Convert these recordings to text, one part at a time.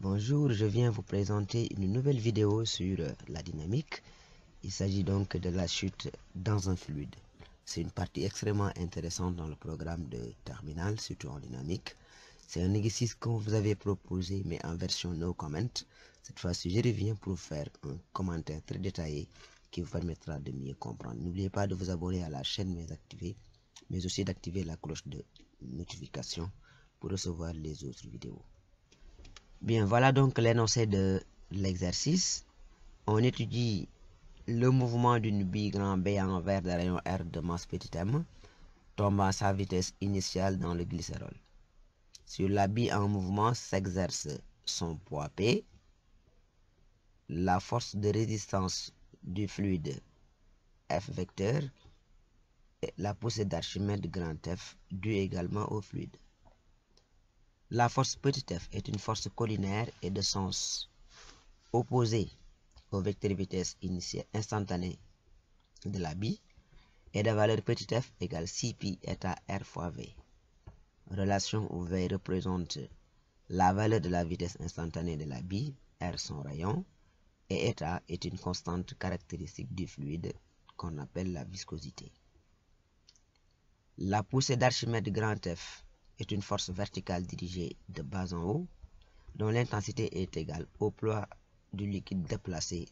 Bonjour, je viens vous présenter une nouvelle vidéo sur la dynamique. Il s'agit donc de la chute dans un fluide. C'est une partie extrêmement intéressante dans le programme de terminal, surtout en dynamique. C'est un exercice qu'on vous avait proposé, mais en version no comment. Cette fois-ci, je reviens pour faire un commentaire très détaillé qui vous permettra de mieux comprendre. N'oubliez pas de vous abonner à la chaîne mais aussi d'activer la cloche de notification pour recevoir les autres vidéos. Bien, voilà donc l'énoncé de l'exercice. On étudie le mouvement d'une bille grand B envers de rayon R de masse petit m tombant à sa vitesse initiale dans le glycérol. Sur la bille en mouvement s'exerce son poids P. La force de résistance du fluide F vecteur et la poussée d'Archimède grand F due également au fluide. La force petit f est une force collinaire et de sens opposé au vecteur vitesse initiale instantanée de la bille et de valeur petit f égale Cpi état R fois V. Relation où V représente la valeur de la vitesse instantanée de la bille, R son rayon, et état est une constante caractéristique du fluide qu'on appelle la viscosité. La poussée d'Archimède grand F est une force verticale dirigée de bas en haut, dont l'intensité est égale au poids du liquide déplacé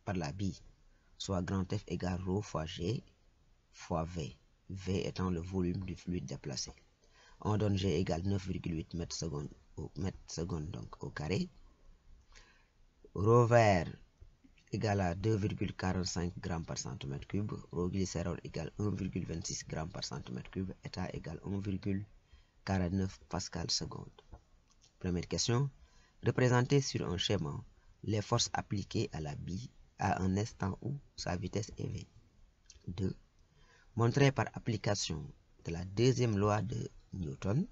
par la bille, soit grand F égale ρ fois G fois V, V étant le volume du fluide déplacé. On donne G égale 9,8 mètres secondes donc au carré. Rho vert égale à 2,45 grammes par centimètre cube, rho glycérol égale 1,26 grammes par centimètre cube, état égale 1,49 pascal seconde. Première question. Représenter sur un schéma les forces appliquées à la bille à un instant où sa vitesse est V. 2. Montrer par application de la deuxième loi de Newton,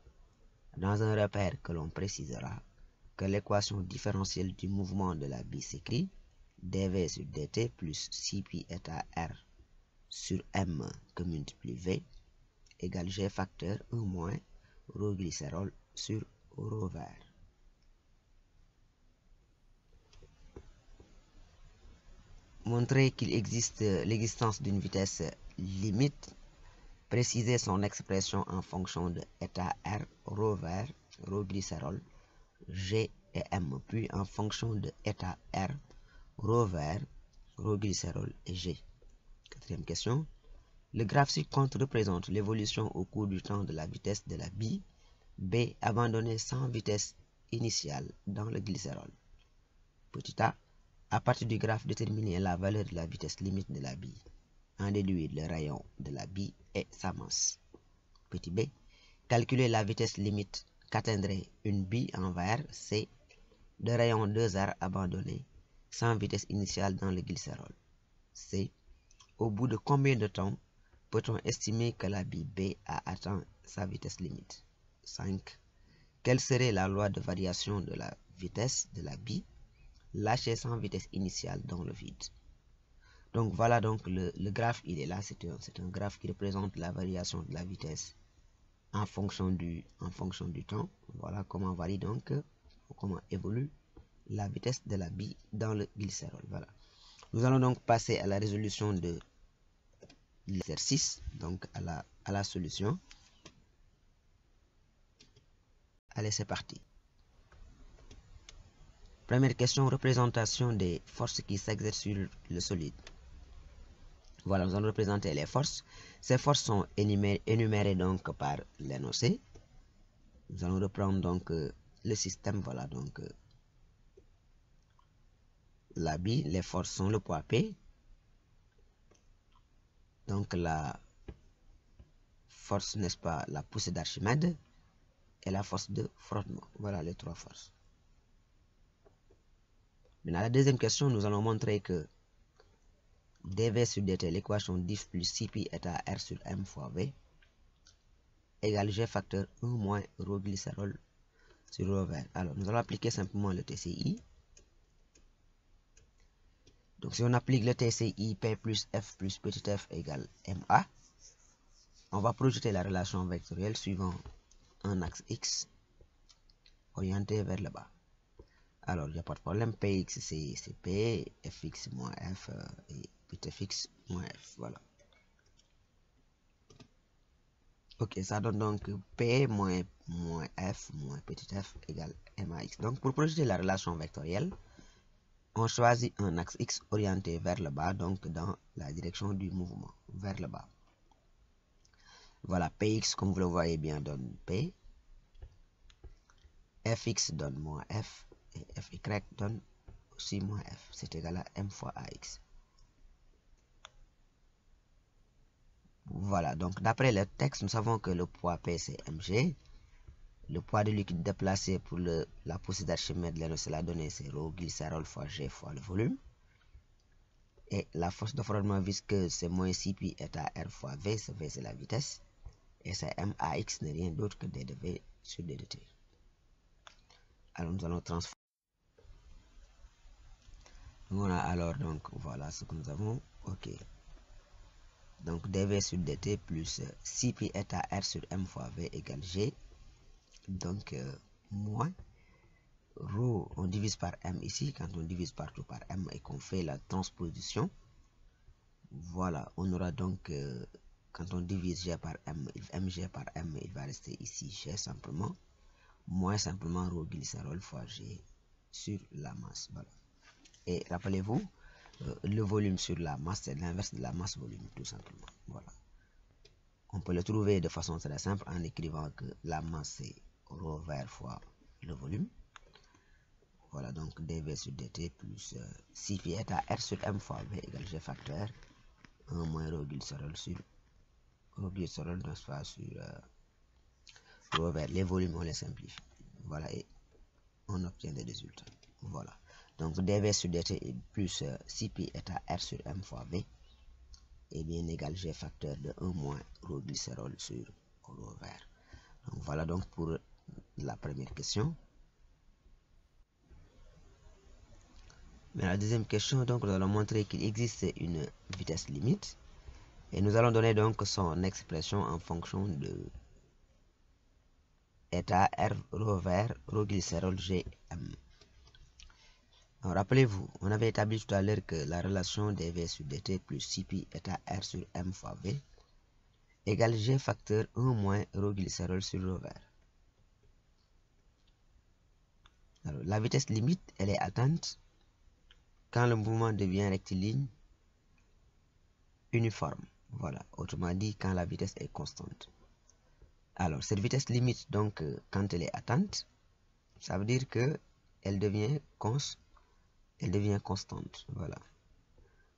dans un repère que l'on précisera, que l'équation différentielle du mouvement de la bille s'écrit dv sur dt plus Cpi état R sur m que multiplie V égale G facteur 1 moins ρ glycérol sur ρ vert. Montrer qu'il existe l'existence d'une vitesse limite, préciser son expression en fonction de état R, ρ vert, ρ glycérol, G et M, puis en fonction de état R, ρ vert, ρ glycérol et G. Quatrième question. Le graphe ci-contre représente l'évolution au cours du temps de la vitesse de la bille B abandonnée sans vitesse initiale dans le glycérol. Petit a. À partir du graphe, déterminer la valeur de la vitesse limite de la bille. En déduire le rayon de la bille et sa masse. Petit b. Calculer la vitesse limite qu'atteindrait une bille en verre C de rayon 2R abandonné sans vitesse initiale dans le glycérol. C. Au bout de combien de temps peut-on estimer que la bille B a atteint sa vitesse limite? 5. Quelle serait la loi de variation de la vitesse de la bille lâché sans vitesse initiale dans le vide? Donc voilà, donc le graphe il est là, c'est un graphe qui représente la variation de la vitesse en fonction du temps. Voilà comment varie donc, comment évolue la vitesse de la bille dans le glycérol. Voilà. Nous allons donc passer à la résolution de l'exercice, donc à la solution. Allez, c'est parti. Première question, représentation des forces qui s'exercent sur le solide. Voilà, nous allons représenter les forces. Ces forces sont énumérées donc par l'énoncé. Nous allons reprendre donc le système. Voilà, donc la bille, les forces sont le poids P. Donc la force, n'est-ce pas, la poussée d'Archimède et la force de frottement. Voilà les trois forces. Maintenant, la deuxième question, nous allons montrer que dv sur dt, l'équation diff plus Cpi état R sur M fois V, égale G facteur 1 moins ρ glycérol sur ρ vert. Alors, nous allons appliquer simplement le TCI. Donc, si on applique le TCI, P plus F plus petit f égale MA, on va projeter la relation vectorielle suivant un axe X orienté vers le bas. Alors, il n'y a pas de problème. Px, c'est P, fx moins f, et petit fx moins f. Voilà. Ok, ça donne donc P moins f moins petit f égale max. Donc, pour projeter la relation vectorielle, on choisit un axe x orienté vers le bas, donc dans la direction du mouvement, vers le bas. Voilà, Px, comme vous le voyez bien, donne P. Fx donne moins f, et Fy donne aussi moins f. C'est égal à m fois ax. Voilà, donc d'après le texte, nous savons que le poids P, c'est mg. Le poids de liquide déplacé pour la poussée d'Archimède, la donnée, c'est ρ glycérol fois g fois le volume. Et la force de frottement visqueuse, c'est moins Cpi eta R fois V, V c'est la vitesse. Et c'est MAX n'est rien d'autre que d de V sur d de t. Alors nous allons transformer. Voilà, alors donc voilà ce que nous avons. Ok. Donc dv sur dt plus Cpi eta R sur M fois V égale G. Donc moins ρ, on divise par M ici. Quand on divise partout par M et qu'on fait la transposition, voilà, on aura donc, quand on divise G par M, mg par M, il va rester ici G simplement, moins simplement ρ glycérol fois G sur la masse. Voilà. Et rappelez-vous, le volume sur la masse, c'est l'inverse de la masse volume, tout simplement. Voilà. On peut le trouver de façon très simple en écrivant que la masse, c'est ρ vert fois le volume. Voilà, donc dv sur dt plus Cpi eta R sur M fois V égale G facteur 1 moins ρ glycérol sur ρ glycérol sur ρ vert. Les volumes, on les simplifie. Voilà, et on obtient des résultats. Voilà. Donc dv sur dt plus Cpi eta R sur M fois V est bien égal G facteur de 1 moins ρ glycérol sur ρ vert. Donc voilà donc pour la première question. Mais la deuxième question, donc nous allons montrer qu'il existe une vitesse limite et nous allons donner donc son expression en fonction de eta R ρ vert ρ glycérol Gm. Rappelez-vous, on avait établi tout à l'heure que la relation dv sur dt plus Cpi eta R sur M fois V égale G facteur 1 moins ρ glycérol sur ρ vert. Alors, la vitesse limite, elle est atteinte quand le mouvement devient rectiligne uniforme. Voilà, autrement dit, quand la vitesse est constante. Alors, cette vitesse limite, donc, quand elle est atteinte, ça veut dire que elle devient constante. Voilà.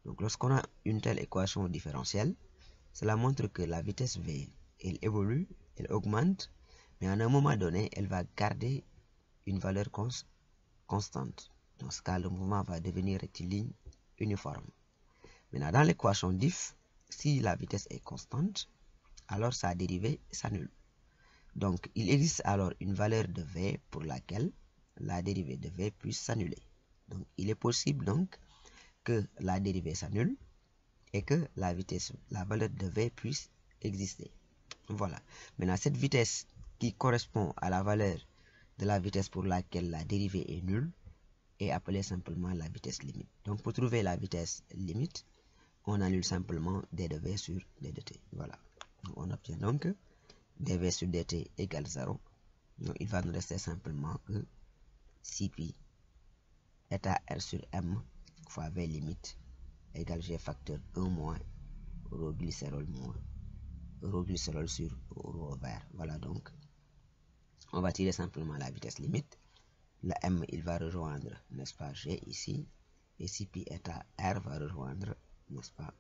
Donc, lorsqu'on a une telle équation différentielle, cela montre que la vitesse v, elle évolue, elle augmente, mais à un moment donné, elle va garder une valeur constante. Dans ce cas, le mouvement va devenir rectiligne uniforme. Maintenant, dans l'équation diff, si la vitesse est constante, alors sa dérivée s'annule. Donc, il existe alors une valeur de v pour laquelle la dérivée de v puisse s'annuler. Donc, il est possible donc que la dérivée s'annule et que la valeur de v puisse exister. Voilà. Maintenant, cette vitesse qui correspond à la valeur de la vitesse pour laquelle la dérivée est nulle est appelée simplement la vitesse limite. Donc, pour trouver la vitesse limite, on annule simplement d de v sur d de t. Voilà. Donc, on obtient donc dv sur dt égale 0. Donc, il va nous rester simplement que Cpi eta R sur M fois V limite égale G facteur 1 moins ρ glycérol sur ρ vert. Voilà, donc on va tirer simplement la vitesse limite. La M, il va rejoindre, n'est-ce pas, G ici. Et Cpi eta R va rejoindre, n'est-ce pas,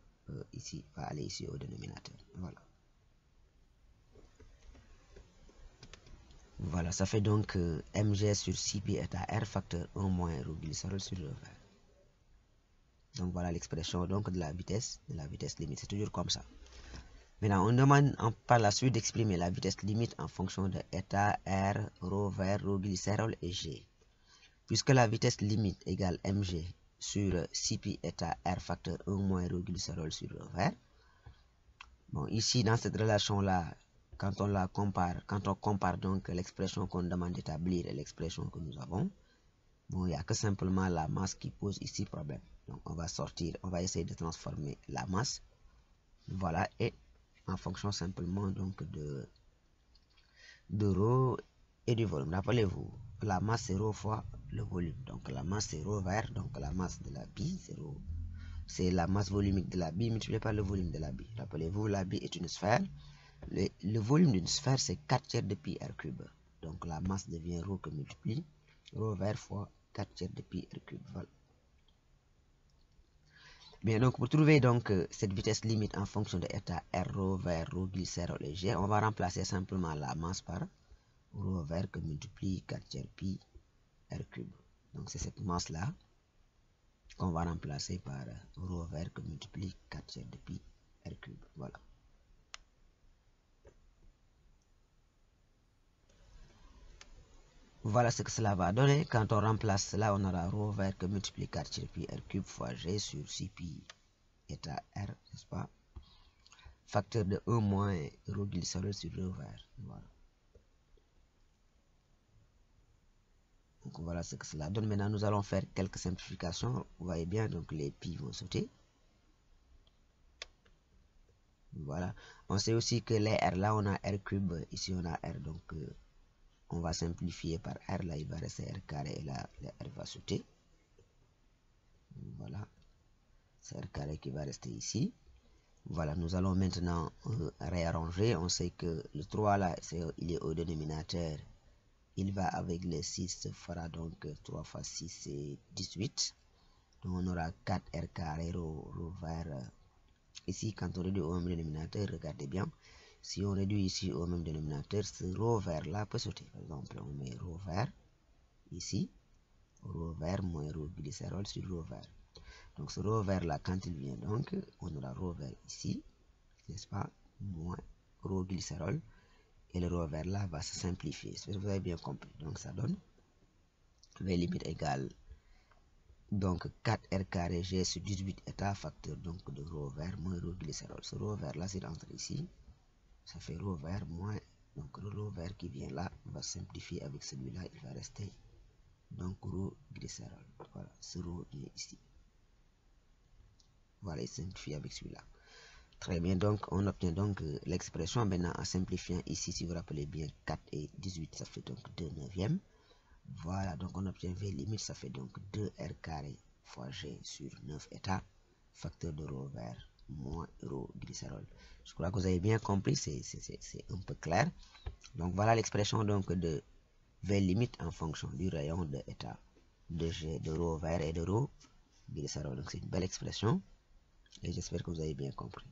ici, va aller ici au dénominateur. Voilà. Voilà, ça fait donc mg sur Cpi eta R facteur 1 moins ρ glycérol sur ρ vert. Donc voilà l'expression donc de la vitesse limite. C'est toujours comme ça. Maintenant, on demande par la suite d'exprimer la vitesse limite en fonction de eta R, ρ vert, ρ glycérol et G. Puisque la vitesse limite égale mg sur Cpi eta R facteur 1 moins ρ glycérol sur ρ vert. Bon, ici dans cette relation-là, quand on compare donc l'expression qu'on demande d'établir et l'expression que nous avons, Bon, il n'y a que simplement la masse qui pose ici problème. Donc on va essayer de transformer la masse. Voilà, et en fonction simplement donc de rho et du volume. Rappelez-vous, la masse c'est rho fois le volume. Donc la masse c'est rho vert, donc la masse de la bille c'est la masse volumique de la bille multipliée par le volume de la bille. Rappelez-vous, la bille est une sphère. Le volume d'une sphère c'est 4/3 de pi r cube. Donc la masse devient rho que multiplie rho vert fois 4/3 de pi r cube. Voilà. Bien, donc pour trouver donc cette vitesse limite en fonction de état R, rho vert, rho glycérol et G, on va remplacer simplement la masse par rho vert que multiplie 4/3 pi r cube. Donc c'est cette masse là qu'on va remplacer par rho vert que multiplie 4/3 de pi r cube. Voilà. Voilà ce que cela va donner. Quand on remplace cela, on aura rho vert que multiplie 4/3 pi r cube fois G sur 6 pi état R, n'est-ce pas? Facteur de 1 moins rho glycérol sur rho vert. Voilà. Donc voilà ce que cela donne. Maintenant, nous allons faire quelques simplifications. Vous voyez bien, donc les pi vont sauter. Voilà. On sait aussi que les R, là, on a R cube. Ici, on a R. Donc, on va simplifier par R. Là, il va rester R carré. Et là, le R va sauter. Voilà. C'est R carré qui va rester ici. Voilà. Nous allons maintenant réarranger. On sait que le 3, là, il est au dénominateur. Il va avec les 6, ça fera donc 3 fois 6, c'est 18. Donc on aura 4R carré rho vert. Ici, quand on réduit au même dénominateur, regardez bien. Si on réduit ici au même dénominateur, ce rho vert là peut sauter. Par exemple, on met rho vert ici. Rho vert moins rho glycérol sur rho vert. Donc ce rho vert là, quand il vient donc, on aura rho vert ici, n'est-ce pas, moins rho glycérol. Et le rho vert là va se simplifier. Vous avez bien compris. Donc ça donne V limite égale donc 4R carré G sur 18 état facteur donc de rho vert moins rho glycérol. Ce rho vert là, c'est rentré ici. Ça fait rho vert moins, donc le rho vert qui vient là va simplifier avec celui-là. Il va rester donc rho glycérol. Voilà, ce rho vient ici. Voilà, il simplifie avec celui-là. Très bien, donc on obtient donc l'expression maintenant en simplifiant ici. Si vous vous rappelez bien, 4 et 18, ça fait donc 2 neuvièmes. Voilà, donc on obtient V limite, ça fait donc 2R carré fois G sur 9 états, facteur de rho vert moins rho glycérol. Je crois que vous avez bien compris, c'est un peu clair. Donc voilà l'expression donc de V limite en fonction du rayon de état de G, de rho vert et de rho glycérol. Donc c'est une belle expression et j'espère que vous avez bien compris.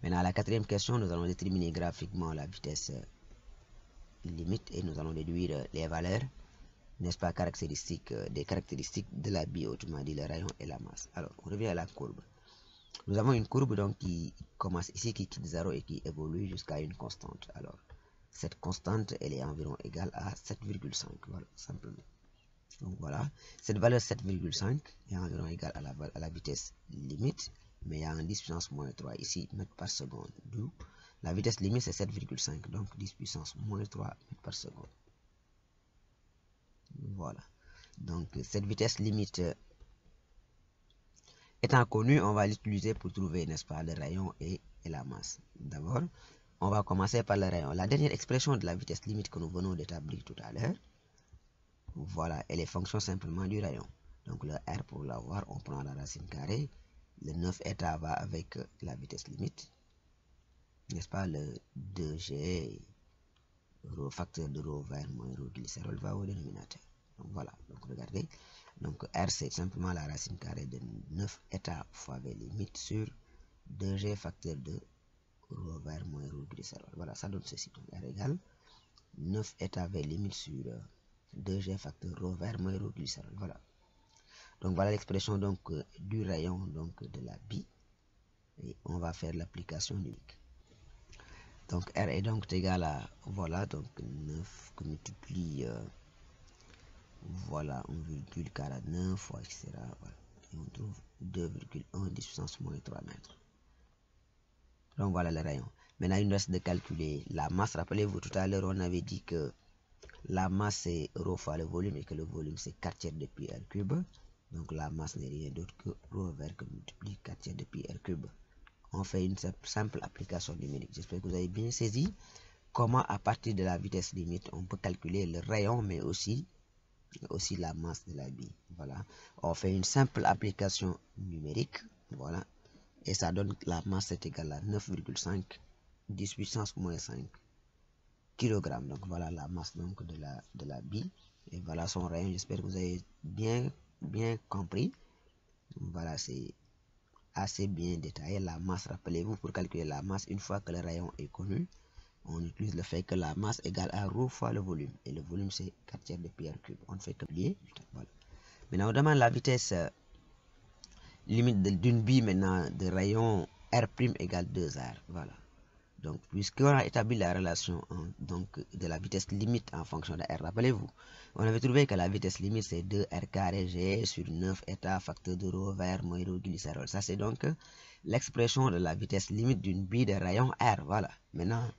Maintenant, à la quatrième question, nous allons déterminer graphiquement la vitesse limite et nous allons déduire les valeurs, n'est-ce pas, des caractéristiques de la bille, autrement dit le rayon et la masse. Alors, on revient à la courbe. Nous avons une courbe donc qui commence ici, qui quitte 0 et qui évolue jusqu'à une constante. Alors, cette constante, elle est environ égale à 7,5. Voilà, simplement. Donc voilà, cette valeur 7,5 est environ égale à la vitesse limite, mais il y a un 10 puissance moins 3 ici, mètres par seconde. D'où la vitesse limite c'est 7,5, donc 10 puissance moins 3 mètres par seconde. Voilà. Donc cette vitesse limite étant connue, on va l'utiliser pour trouver, n'est-ce pas, le rayon et la masse. D'abord, on va commencer par le rayon. La dernière expression de la vitesse limite que nous venons d'établir tout à l'heure, voilà, elle est fonction simplement du rayon. Donc le R, pour l'avoir, on prend la racine carrée. Le 9 état va avec la vitesse limite, n'est-ce pas, le 2G, rho facteur de rho vert moins rho glycérol va au dénominateur. Donc voilà, donc regardez. Donc R, c'est simplement la racine carrée de 9 état fois V limite sur 2G facteur de rho vert moins rho glycérol. Voilà, ça donne ceci. Donc R égale 9 état V limite sur 2G facteur rho vert moins rho glycérol. Voilà. Donc voilà l'expression donc du rayon donc de la bille. Et on va faire l'application numérique. Donc R est donc égal à, voilà, donc 9 que multiplie, voilà, 1,49 fois, etc. Voilà. Et on trouve 2,1 10 puissance moins 3 mètres. Donc voilà le rayon. Maintenant, il nous reste de calculer la masse. Rappelez-vous, tout à l'heure, on avait dit que la masse c'est ρ fois le volume et que le volume c'est 4 tiers de pi r cube. Donc la masse n'est rien d'autre que ρ vers que multiplie 4 tiers de pi r cube. On fait une simple application numérique. J'espère que vous avez bien saisi comment à partir de la vitesse limite on peut calculer le rayon mais aussi la masse de la bille. Voilà. On fait une simple application numérique. Voilà. Et ça donne la masse est égale à 9,5 10 puissance moins 5 kg. Donc voilà la masse donc de la bille. Et voilà son rayon. J'espère que vous avez bien compris. Voilà, c'est assez bien détaillé. La masse, rappelez-vous, pour calculer la masse, une fois que le rayon est connu, on utilise le fait que la masse égale à ρ fois le volume. Et le volume, c'est 4 tiers de pi r cube. On ne fait que plier. Voilà. Maintenant, on demande la vitesse limite d'une bille maintenant de rayon R' égale 2R. Voilà. Donc, puisqu'on a établi la relation donc, de la vitesse limite en fonction de R, rappelez-vous, on avait trouvé que la vitesse limite c'est 2R carré G sur 9 état facteur de ρ vers moins ρ glycérol. Ça, c'est donc l'expression de la vitesse limite d'une bille de rayon R. Voilà. Maintenant,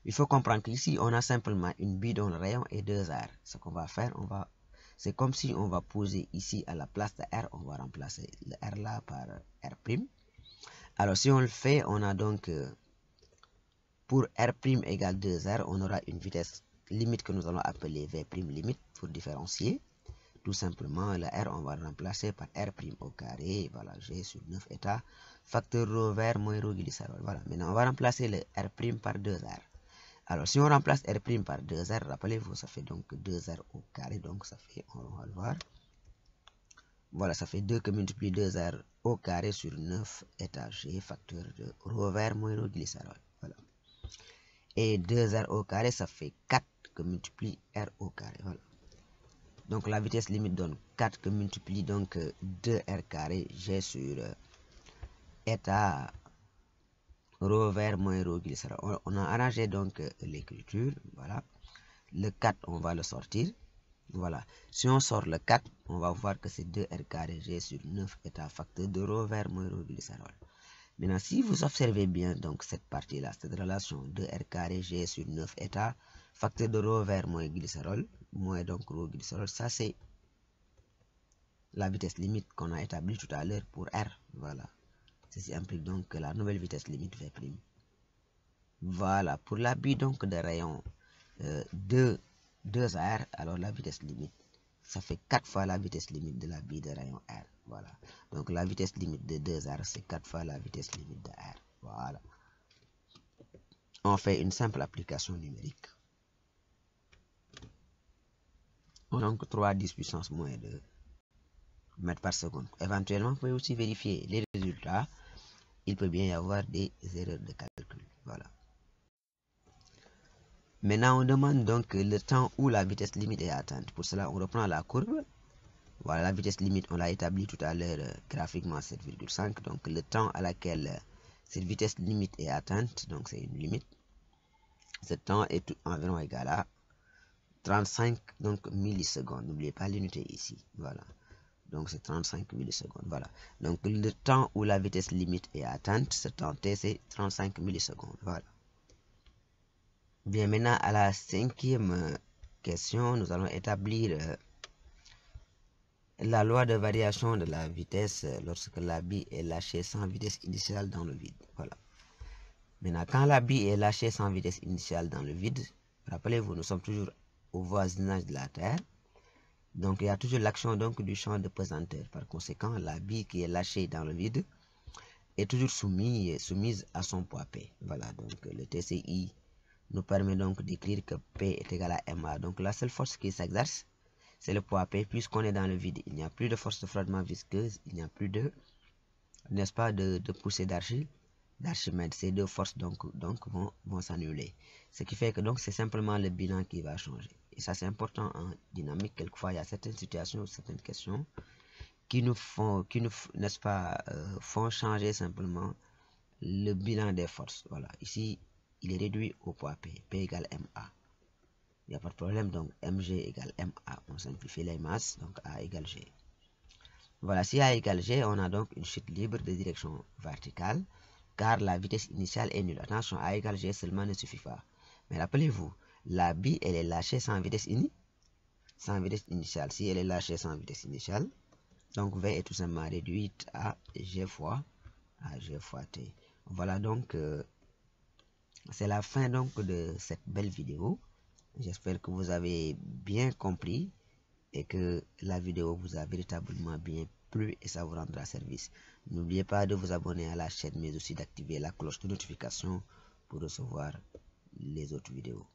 il faut comprendre qu'ici, on a simplement une bille dont le rayon est 2R. Ce qu'on va faire, c'est comme si on va poser ici à la place de R, on va remplacer le R là par R'. Alors, si on le fait, on a donc... pour R' égale 2R, on aura une vitesse limite que nous allons appeler V' limite pour différencier. Tout simplement, le R, on va le remplacer par R' au carré. Voilà, G sur 9 état, facteur ρ vers moins ρ glycérol. Voilà, maintenant on va remplacer le R' par 2R. Alors, si on remplace R' par 2R, rappelez-vous, ça fait donc 2R au carré. Donc, ça fait, on va le voir. Voilà, ça fait 2 que multiplie 2R au carré sur 9 état G, facteur de ρ vers moins ρ glycérol. Voilà. Et 2R au carré, ça fait 4 que multiplie R au carré. Voilà. Donc la vitesse limite donne 4 que multiplie donc 2R carré G sur état ρ vers moins ρ glycérol. On a arrangé donc l'écriture. Voilà. Le 4, on va le sortir. Voilà. Si on sort le 4, on va voir que c'est 2R carré G sur 9 état facteur de ρ vers moins ρ glycérol. Maintenant, si vous observez bien donc cette partie-là, cette relation de R carré G sur 9 état, facteur de ρ vers moins glycérol, moins donc ρ glycérol, ça c'est la vitesse limite qu'on a établie tout à l'heure pour R. Voilà. Ceci implique donc que la nouvelle vitesse limite V'. Voilà. Pour la bille donc de rayon 2R, alors la vitesse limite, ça fait 4 fois la vitesse limite de la bille de rayon R. Voilà. Donc la vitesse limite de 2R, c'est 4 fois la vitesse limite de R. Voilà. On fait une simple application numérique. Donc 3 10 puissance moins 2 mètres par seconde. Éventuellement, vous pouvez aussi vérifier les résultats. Il peut bien y avoir des erreurs de calcul. Voilà. Maintenant, on demande donc le temps où la vitesse limite est atteinte. Pour cela, on reprend la courbe. Voilà, la vitesse limite, on l'a établie tout à l'heure graphiquement 7,5. Donc, le temps à laquelle cette vitesse limite est atteinte, donc c'est une limite. Ce temps est environ égal à 35 donc, millisecondes. N'oubliez pas l'unité ici. Voilà. Donc, c'est 35 millisecondes. Voilà. Donc, le temps où la vitesse limite est atteinte, ce temps t, c'est 35 millisecondes. Voilà. Bien, maintenant, à la 5e question, nous allons établir la loi de variation de la vitesse lorsque la bille est lâchée sans vitesse initiale dans le vide. Voilà. Maintenant, quand la bille est lâchée sans vitesse initiale dans le vide, rappelez-vous, nous sommes toujours au voisinage de la Terre. Donc, il y a toujours l'action du champ de pesanteur. Par conséquent, la bille qui est lâchée dans le vide est toujours soumise à son poids P. Voilà, donc le TCI nous permet donc d'écrire que P est égal à MA. Donc, la seule force qui s'exerce, c'est le poids P, puisqu'on est dans le vide. Il n'y a plus de force de frottement visqueuse, il n'y a plus de, n'est-ce pas, de poussée d'Archimède. Ces deux forces vont s'annuler. Ce qui fait que donc c'est simplement le bilan qui va changer. Et ça, c'est important en dynamique. Quelquefois, il y a certaines situations, certaines questions qui nous n'est-ce pas, font changer simplement le bilan des forces. Voilà. Ici, il est réduit au poids P. P égale MA. Il n'y a pas de problème. Donc, mg égale ma. On simplifie les masses. Donc, A égale G. Voilà. Si A égale G, on a donc une chute libre de direction verticale, car la vitesse initiale est nulle. Attention, A égale G seulement ne suffit pas. Mais rappelez-vous, La bille, elle est lâchée sans vitesse initiale. Si elle est lâchée sans vitesse initiale, donc V est tout simplement réduite à G fois T. Voilà donc, c'est la fin donc de cette belle vidéo. J'espère que vous avez bien compris et que la vidéo vous a véritablement bien plu et ça vous rendra service. N'oubliez pas de vous abonner à la chaîne mais aussi d'activer la cloche de notification pour recevoir les autres vidéos.